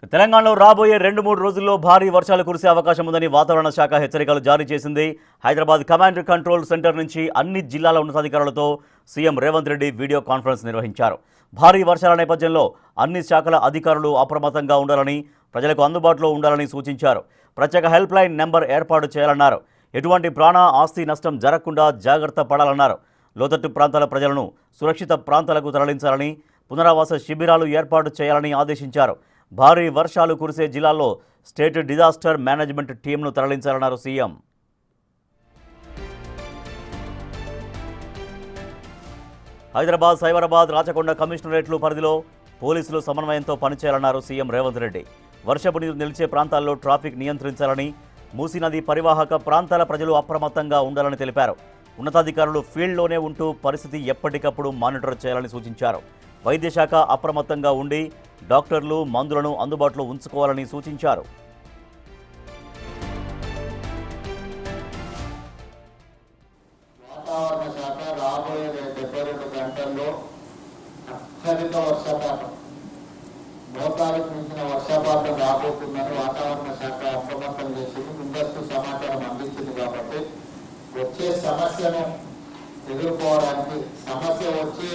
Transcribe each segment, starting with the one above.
తెలంగాణలో రాబోయే 2-3 రోజుల్లో భారీ వర్షాలు కురిసే అవకాశం ఉందని వాతావరణ శాఖ హెచ్చరికలు జారీ చేసింది. హైదరాబాద్ కమాండ్ కంట్రోల్ సెంటర్ నుంచి అన్ని జిల్లాల ఉన్నతాధికారులతో CM Revanth Reddy video conference నిర్వహించారు. భారీ వర్షాల నేపథ్యంలో అన్ని శాఖల అధికారులు అప్రమత్తంగా ఉండాలని, ప్రజలకు అందుబాటులో ఉండాలని సూచించారు. ప్రత్యేక హెల్ప్ లైన్ నెంబర్ ఏర్పాటు చేయాలన్నారు. ఎటువంటి ప్రాణ ఆస్తి నష్టం జరగకుండా జాగ్రత్త పడాలన్నారు. లోతట్టు ప్రాంతాల ప్రజలను సురక్షిత ప్రాంతాలకు తరలించాలని, పునరావాస శిబిరాలు ఏర్పాటు చేయాలని ఆదేశించారు. భారీ వర్షాలు కురిసే జిల్లాల్లో స్టేట్ డిజాస్టర్ మేనేజ్మెంట్ టీంను తరలించాలన్నారు సీఎం. హైదరాబాద్, సైబరాబాద్, రాచకొండ కమిషనరేట్లు పరిధిలో పోలీసులు సమన్వయంతో పనిచేయాలన్నారు సీఎం రేవంత్ రెడ్డి. వర్షపు నీరు నిలిచే ప్రాంతాల్లో ట్రాఫిక్ నియంత్రించాలని, మూసీ నది పరివాహక ప్రాంతాల ప్రజలు అప్రమత్తంగా ఉండాలని తెలిపారు. ఉన్నతాధికారులు ఫీల్డ్లోనే ఉంటూ పరిస్థితి ఎప్పటికప్పుడు మానిటర్ చేయాలని సూచించారు. వైద్య శాఖ అప్రమత్తంగా ఉండి డాక్టర్లు, మందులను అందుబాటులో ఉంచుకోవాలని సూచించారు. వాతావరణ శాఖ రాబోయే 72 గంటల్లో అత్యధిక వర్షపాతం, మోతాదుకు మించిన వర్షపాతం రాబోతుందని వాతావరణ శాఖ అప్రమత్తం చేసింది, ముందస్తు సమాచారం అందించింది. కాబట్టి వచ్చే సమస్యను ఎదుర్కోవడానికి, సమస్య వచ్చి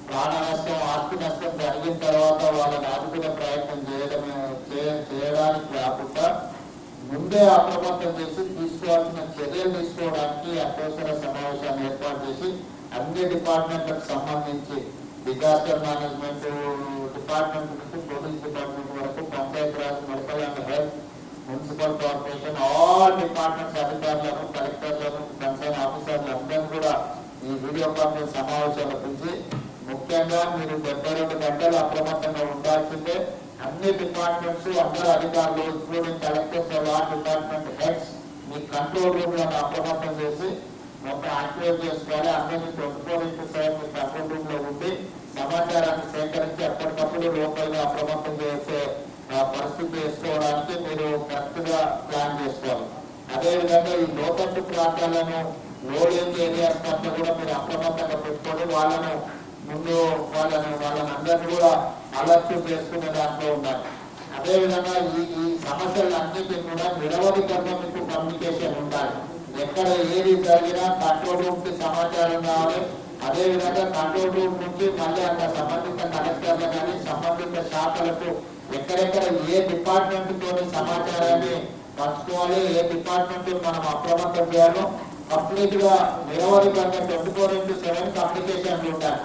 ప్రాణ నష్టం, ఆస్తి నష్టం జరిగిన తర్వాత వాళ్ళని ఆదుకునే ప్రయత్నం చేయడానికి కాకుండా ముందే అప్రమత్తం చేసి తీసుకోవాల్సిన చర్యలు తీసుకోవడానికి అత్యవసర సమావేశాన్ని ఏర్పాటు చేసి అన్ని డిపార్ట్మెంట్లకు సంబంధించి డిజాస్టర్ మేనేజ్మెంట్ డిపార్ట్మెంట్ నుంచి పోలీస్ డిపార్ట్మెంట్ వరకు, Panchayati Raj, medical and health, municipal corporation, all departments అధికారులను, కలెక్టర్లను, కన్సర్న్ ఆఫీసర్లు అందరూ కూడా ఈ వీడియో కాన్ఫరెన్స్ సమావేశాల గురించి ముఖ్యంగా మీరు 72 గంటలు అప్రమత్తంగా ఉండాల్సిందే. అన్ని డిపార్ట్మెంట్స్, అందరూ అధికారులు, including collectors, all department heads మీ కంట్రోల్ రూమ్లను అప్రమత్తం చేసి మొత్తం యాక్టివేట్ చేసుకోవాలి. అందరినీ 24/7 మీ కంట్రోల్ రూమ్ లో ఉండి సమాచారాన్ని సేకరించి ఎప్పటికప్పుడు లోకల్ గా అప్రమత్తం చేసే పరిస్థితి వేసుకోవడానికి మీరు కరెక్ట్ గా ప్లాన్ చేసుకోవాలి. అదేవిధంగా ఈ లోతట్టు ప్రాంతాలను, లోడింగ్ ఏరియాస్ పట్ల కూడా మీరు అప్రమత్తంగా పెట్టుకొని వాళ్ళనందరినీ కూడా అలర్ట్ చేసుకునే దాంట్లో ఉండాలి. అదేవిధంగా ఈ సమస్యలన్నింటినీ కూడా నిరవధికంగా మీకు కమ్యూనికేషన్ ఉండాలి. ఎక్కడ ఏది జరిగినా కంట్రోల్ రూమ్ కి సమాచారం కావాలి. అదేవిధంగా కంట్రోల్ రూమ్ నుంచి మళ్ళీ అక్కడ సంబంధిత కలెక్టర్లు కానీ, సంబంధిత శాఖలకు ఎక్కడెక్కడ ఏ డిపార్ట్మెంట్ తోని సమాచారాన్ని పంచుకోవాలి, ఏ డిపార్ట్మెంట్ మనం అప్రమత్తం చేయాలో కంప్లీట్ గా నిరవధికంగా 24/7 కమ్యూనికేషన్ ఉండాలి.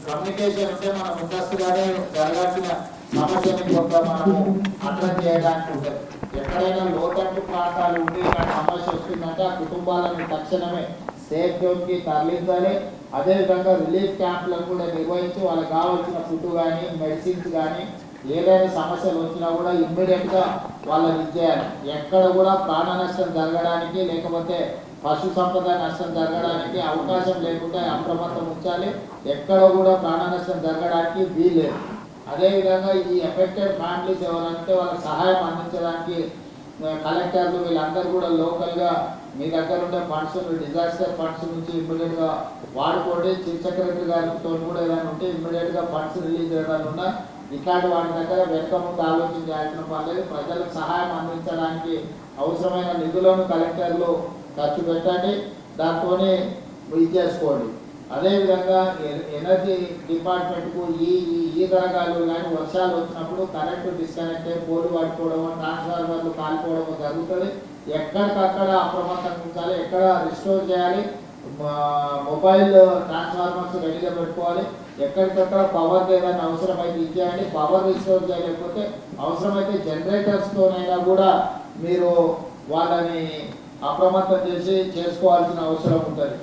కమ్యూనికేషన్ ఉంటే మనం ముందస్తుగానే జరగాల్సిన సమస్యని కొంత మనము అడ్రస్ చేయడానికి ఉంటుంది. ఎక్కడైనా లోతట్టు ప్రాంతాలు ఉండి ఇలాంటి సమస్య వస్తుందంటే ఆ కుటుంబాలను తక్షణమే సేఫ్ జోన్ కి తరలించాలి. అదేవిధంగా రిలీఫ్ క్యాంపులను కూడా నిర్వహించి వాళ్ళకి కావాల్సిన ఫుడ్ కానీ, మెడిసిన్స్ కానీ, ఏదైనా సమస్యలు వచ్చినా కూడా ఇమ్మీడియట్ గా వాళ్ళని ఇచ్చేయాలి. ఎక్కడ కూడా ప్రాణ నష్టం జరగడానికి, లేకపోతే పశు సంపద నష్టం జరగడానికి అవకాశం లేకుండా అప్రమత్తం ఉంచాలి. ఎక్కడ కూడా ప్రాణ నష్టం జరగడానికి వీల్లేదు. అదేవిధంగా ఈ ఎఫెక్టెడ్ ఫ్యామిలీస్ ఎవరంటే వాళ్ళకి సహాయం అందించడానికి కలెక్టర్లు వీళ్ళందరూ కూడా లోకల్గా మీ దగ్గర ఉండే ఫండ్స్, డిజాస్టర్ ఫండ్స్ నుంచి ఇమ్మీడియట్గా వాడుకోండి. చీఫ్ సెక్రటరీ గారితో కూడా ఏదైనా ఉంటే ఇమ్మీడియట్గా ఫండ్స్ రిలీజ్ ఏదైనా ఉన్నా ఇట్లాంటి వాటి దగ్గర వెనక ముందు ఆలోచించాల్సిన పర్లేదు. ప్రజలకు సహాయం అందించడానికి అవసరమైన నిధులను కలెక్టర్లు ఖర్చు పెట్టండి, దాంతోనే ఇది చేసుకోండి. అదేవిధంగా ఎనర్జీ డిపార్ట్మెంట్కు ఈ తరగాలు కానీ వర్షాలు వచ్చినప్పుడు కరెంటు డిస్కనెక్ట్ అయ్యి పోలు పడిపోవడం, ట్రాన్స్ఫార్మర్లు కాలిపోవడం జరుగుతుంది. ఎక్కడికక్కడ అప్రమత్తంగా ఉంచాలి, ఎక్కడ రిస్టోర్ చేయాలి, మొబైల్ ట్రాన్స్ఫార్మర్స్ రెడీగా పెట్టుకోవాలి. ఎక్కడికక్కడ పవర్ ఏదైనా అవసరమైతే ఇచ్చేయండి. పవర్ రిస్టోర్ చేయలేకపోతే అవసరమైతే జనరేటర్స్తోనైనా కూడా మీరు వాళ్ళని అప్రమత్తం చేసుకోవాల్సిన అవసరం ఉంటుంది.